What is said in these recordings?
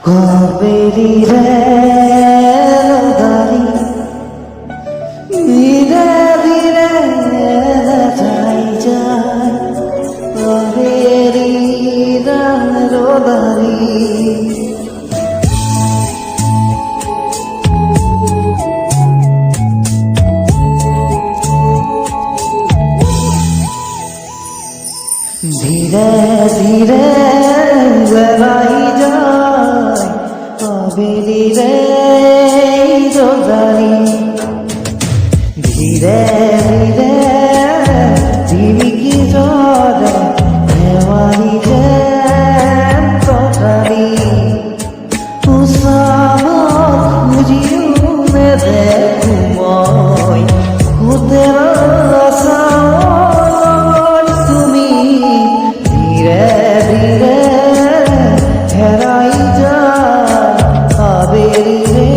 কবেরি রে দারি ধীরে ধীরে যাই যায় কবেরি রোদারি ধীরে ধীরে বেড়াই যায় কবেরি রে রোদারি ধীরে ধীরে ঝিমিকি ঝরে দেওয়ারি যে তরকারি উৎসাহ খুঁজিও মেরে ঘুময় খুদের তুমি ধীরে ধীরে হেরাই যায় কবেরি রে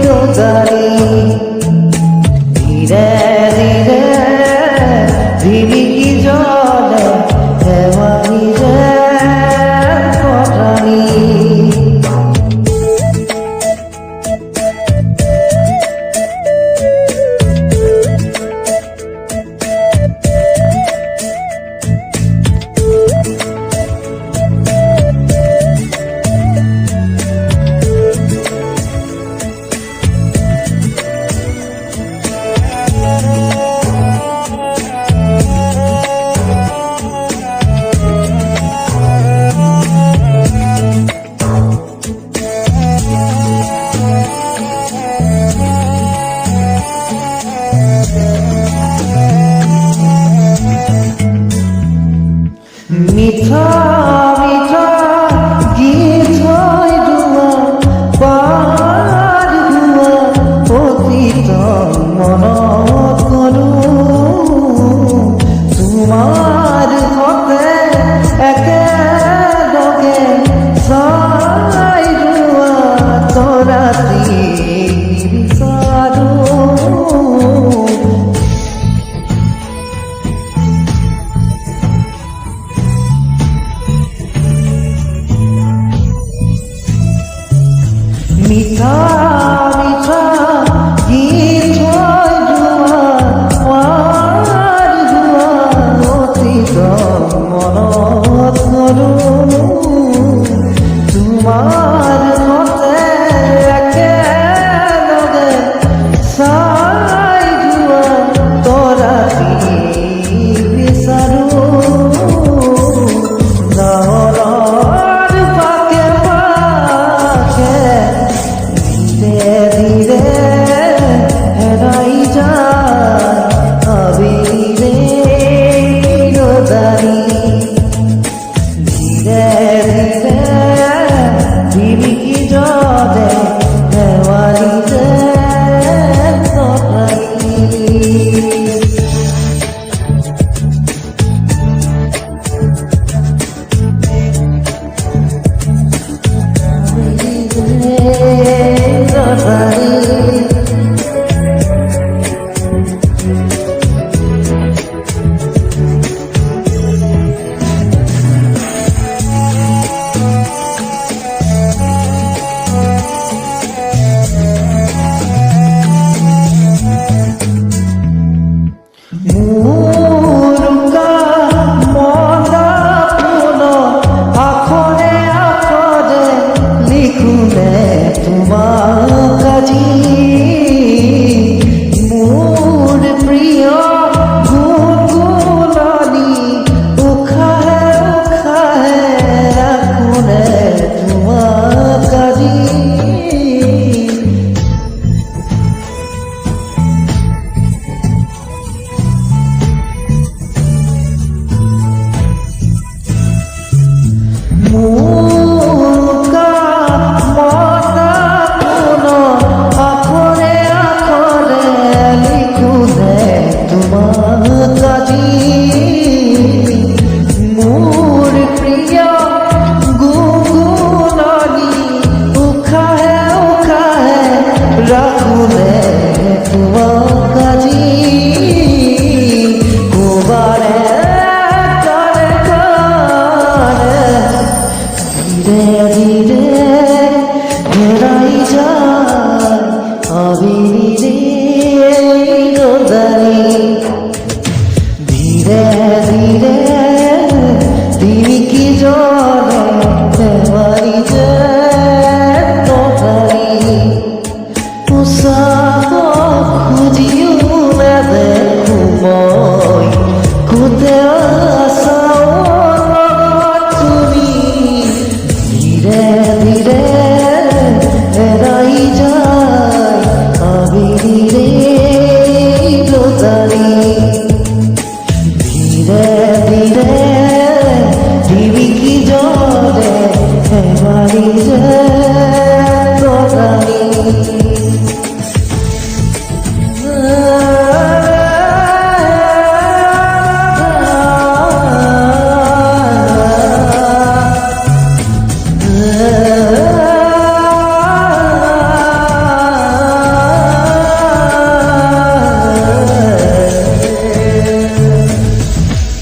রোদারি ধীরে ধীরে ঝিমিকি জলে দেওয়ারি যে কটারি মিঠা মিঠা গীত হয় দুয়া পার দুয়া অতীত মনত করু তোমার হতে একেলগে চাই দুয়া তরাতি বিচাৰো মিঠা মিঠা গীত হয় দুয়া পার দুয়া ধীরে ধীরে দিবি কি জলে দেওয়ারি যে তোটারি পোশাক খুঁজিও না দেখো মই কোতে আসাও তুমি ধীরে ধীরে এরাই যায় আবিরে তোটারি ধীরে ধীরে দিবি কি জলে এবারি যে